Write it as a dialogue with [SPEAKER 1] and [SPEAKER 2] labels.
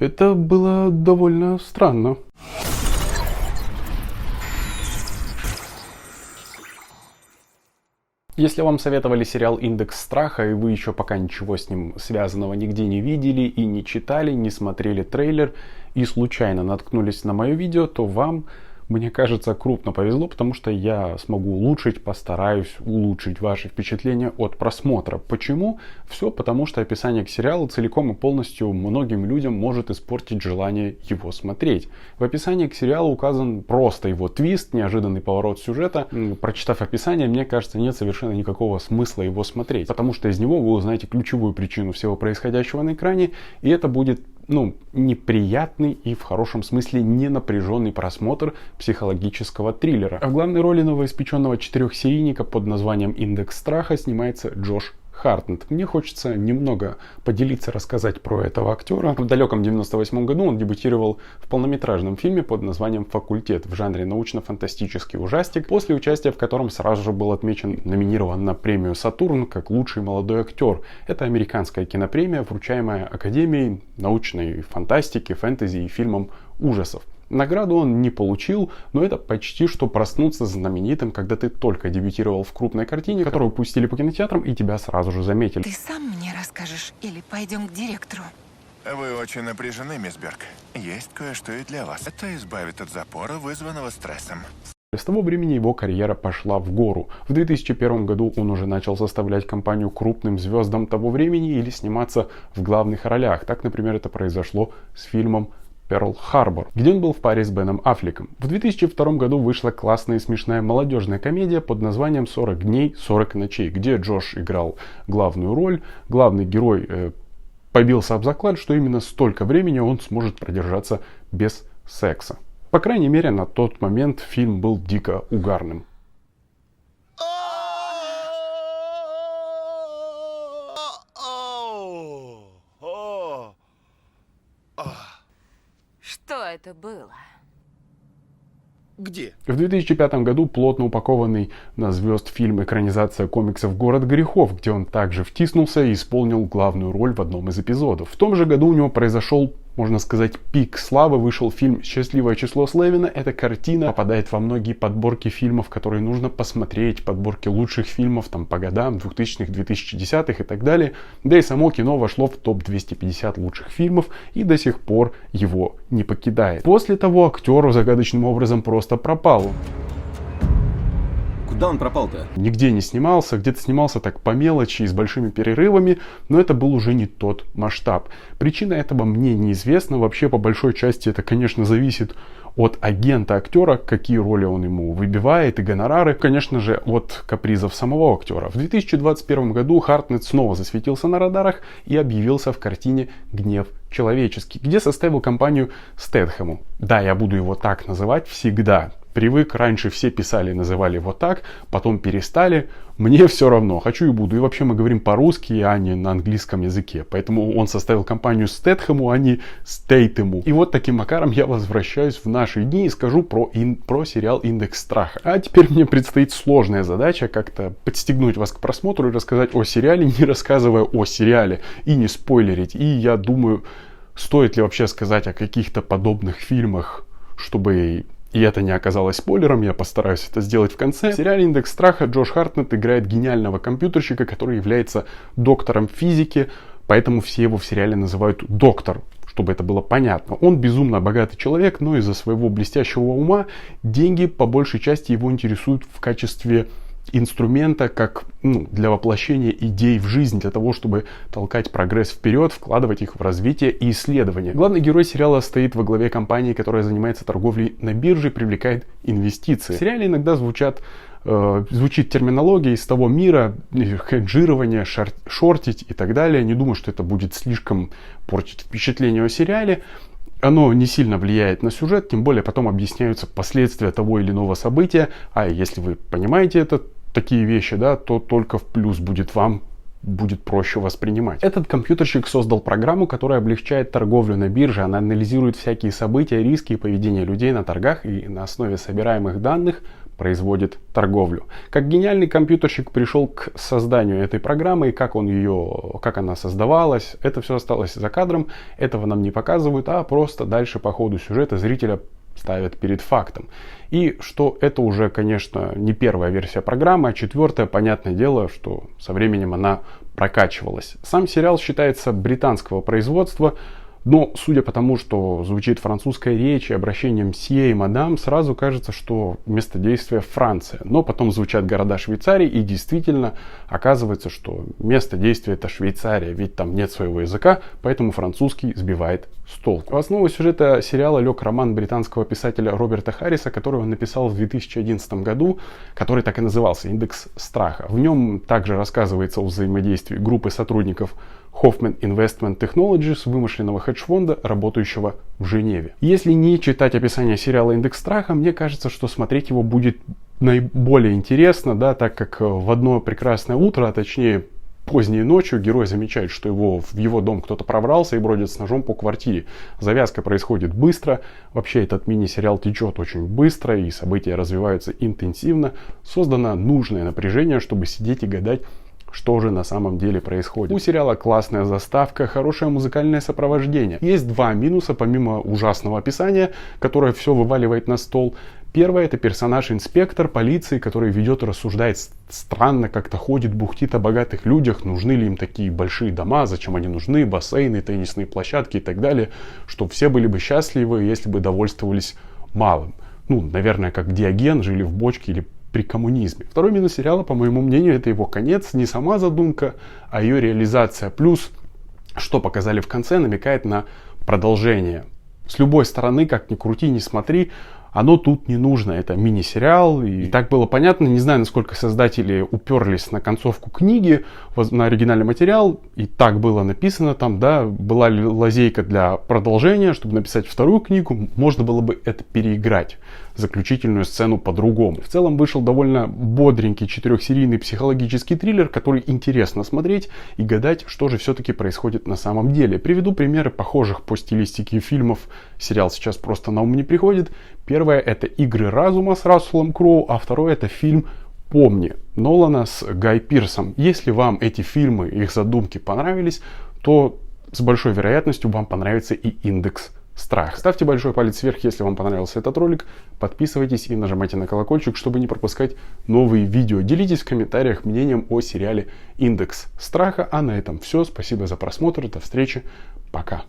[SPEAKER 1] Это было довольно странно. Если вам советовали сериал «Индекс страха», и вы еще пока ничего с ним связанного нигде не видели и не читали, не смотрели трейлер и случайно наткнулись на мое видео, то вам, мне кажется, крупно повезло, потому что я смогу постараюсь улучшить ваши впечатления от просмотра. Почему? Все потому, что описание к сериалу целиком и полностью многим людям может испортить желание его смотреть. В описании к сериалу указан просто его твист, неожиданный поворот сюжета. Прочитав описание, мне кажется, нет совершенно никакого смысла его смотреть, потому что из него вы узнаете ключевую причину всего происходящего на экране, и это будет неприятный и в хорошем смысле не напряженный просмотр психологического триллера. А в главной роли новоиспеченного 4-серийника под названием «Индекс страха» снимается Джош Хартнетт. Мне хочется немного поделиться, рассказать про этого актера. В далеком 98 году он дебютировал в полнометражном фильме под названием «Факультет» в жанре научно-фантастический ужастик, после участия в котором сразу же был номинирован на премию «Сатурн» как лучший молодой актер. Это американская кинопремия, вручаемая Академией научной фантастики, фэнтези и фильмам ужасов. Награду он не получил, но это почти что проснуться знаменитым, когда ты только дебютировал в крупной картине, которую пустили по кинотеатрам и тебя сразу же заметили.
[SPEAKER 2] Ты сам мне расскажешь или пойдем к директору?
[SPEAKER 3] Вы очень напряжены, мисс Берг. Есть кое-что и для вас. Это избавит от запора, вызванного стрессом.
[SPEAKER 1] С того времени его карьера пошла в гору. В 2001 году он уже начал составлять компанию крупным звездам того времени или сниматься в главных ролях. Так, например, это произошло с фильмом Перл Харбор, где он был в паре с Беном Аффлеком. В 2002 году вышла классная и смешная молодежная комедия под названием «40 дней, 40 ночей», где Джош играл главную роль. Главный герой побился об заклад, что именно столько времени он сможет продержаться без секса. По крайней мере, на тот момент фильм был дико угарным.
[SPEAKER 2] Что это было?
[SPEAKER 3] Где?
[SPEAKER 1] В 2005 году плотно упакованный на звезд фильм экранизация комиксов «Город грехов», где он также втиснулся и исполнил главную роль в одном из эпизодов. В том же году у него произошел, можно сказать, пик славы. Вышел фильм «Счастливое число Слевина». Эта картина попадает во многие подборки фильмов, которые нужно посмотреть, подборки лучших фильмов по годам 2000-х, 2010-х и так далее. Да и само кино вошло в топ-250 лучших фильмов и до сих пор его не покидает. После того актер загадочным образом просто пропал.
[SPEAKER 4] Куда он пропал-то?
[SPEAKER 1] Нигде не снимался, где-то снимался так по мелочи и с большими перерывами, но это был уже не тот масштаб. Причина этого мне неизвестна. Вообще, по большой части, это, конечно, зависит от агента актера, какие роли он ему выбивает и гонорары. Конечно же, от капризов самого актера. В 2021 году Хартнетт снова засветился на радарах и объявился в картине «Гнев человеческий», где составил компанию Стэтхэму. Да, я буду его так называть всегда. Привык, раньше все писали и называли его так, потом перестали. Мне все равно, хочу и буду. И вообще мы говорим по-русски, а не на английском языке. Поэтому он составил компанию Стэтхэму, а не Стейтему. И вот таким макаром я возвращаюсь в наши дни и скажу про сериал «Индекс страха». А теперь мне предстоит сложная задача как-то подстегнуть вас к просмотру и рассказать о сериале, не рассказывая о сериале и не спойлерить. И я думаю, стоит ли вообще сказать о каких-то подобных фильмах, чтобы... И это не оказалось спойлером, я постараюсь это сделать в конце. В сериале «Индекс страха» Джош Хартнетт играет гениального компьютерщика, который является доктором физики, поэтому все его в сериале называют «доктор», чтобы это было понятно. Он безумно богатый человек, но из-за своего блестящего ума деньги по большей части его интересуют в качестве инструмента, как для воплощения идей в жизнь, для того, чтобы толкать прогресс вперед, вкладывать их в развитие и исследования. Главный герой сериала стоит во главе компании, которая занимается торговлей на бирже и привлекает инвестиции. В сериале иногда звучит терминология из того мира, хеджирование, шортить и так далее. Не думаю, что это будет слишком портить впечатление о сериале. Оно не сильно влияет на сюжет, тем более потом объясняются последствия того или иного события. А если вы понимаете такие вещи, да, то только в плюс вам будет проще воспринимать. Этот компьютерщик создал программу, которая облегчает торговлю на бирже. Она анализирует всякие события, риски и поведение людей на торгах и на основе собираемых данных производит торговлю. Как гениальный компьютерщик пришел к созданию этой программы и как она создавалась, это все осталось за кадром, этого нам не показывают, а просто дальше по ходу сюжета зрителя ставят перед фактом. И что это уже, конечно, не первая версия программы, а четвертая, понятное дело, что со временем она прокачивалась. Сам сериал считается британского производства, но, судя по тому, что звучит французская речь и обращением «мсье» и «мадам», сразу кажется, что место действия Франция. Но потом звучат города Швейцарии, и действительно оказывается, что место действия это Швейцария, ведь там нет своего языка, поэтому французский сбивает с толку. В основу сюжета сериала лег роман британского писателя Роберта Харриса, который он написал в 2011 году, который так и назывался «Индекс страха». В нем также рассказывается о взаимодействии группы сотрудников Hoffman Investment Technologies, вымышленного хедж-фонда, работающего в Женеве. Если не читать описание сериала «Индекс страха», мне кажется, что смотреть его будет наиболее интересно, да, так как в одно прекрасное утро, а точнее поздней ночью, герой замечает, что в его дом кто-то пробрался и бродит с ножом по квартире. Завязка происходит быстро, вообще этот мини-сериал течет очень быстро и события развиваются интенсивно. Создано нужное напряжение, чтобы сидеть и гадать, что же на самом деле происходит. У сериала классная заставка, хорошее музыкальное сопровождение. Есть два минуса, помимо ужасного описания, которое все вываливает на стол. Первое — это персонаж-инспектор полиции, который ведет и рассуждает странно, как-то ходит, бухтит о богатых людях, нужны ли им такие большие дома, зачем они нужны, бассейны, теннисные площадки и так далее, что все были бы счастливы, если бы довольствовались малым. Наверное, как Диоген, жили в бочке или при коммунизме. Второй минус сериала, по моему мнению, это его конец, не сама задумка, а ее реализация. Плюс, что показали в конце, намекает на продолжение. С любой стороны, как ни крути, ни смотри, оно тут не нужно. Это мини-сериал. И так было понятно. Не знаю, насколько создатели уперлись на концовку книги, на оригинальный материал. И так было написано там, да. Была лазейка для продолжения, чтобы написать вторую книгу. Можно было бы это переиграть. Заключительную сцену по-другому. В целом вышел довольно бодренький 4-серийный психологический триллер, который интересно смотреть и гадать, что же все-таки происходит на самом деле. Приведу примеры похожих по стилистике фильмов. Сериал сейчас просто на ум не приходит. Первое — это «Игры разума» с Расселом Кроу, а второе — это фильм «Помни» Нолана с Гай Пирсом. Если вам эти фильмы, их задумки понравились, то с большой вероятностью вам понравится и «Индекс страха». Ставьте большой палец вверх, если вам понравился этот ролик. Подписывайтесь и нажимайте на колокольчик, чтобы не пропускать новые видео. Делитесь в комментариях мнением о сериале «Индекс страха». А на этом все. Спасибо за просмотр. До встречи. Пока.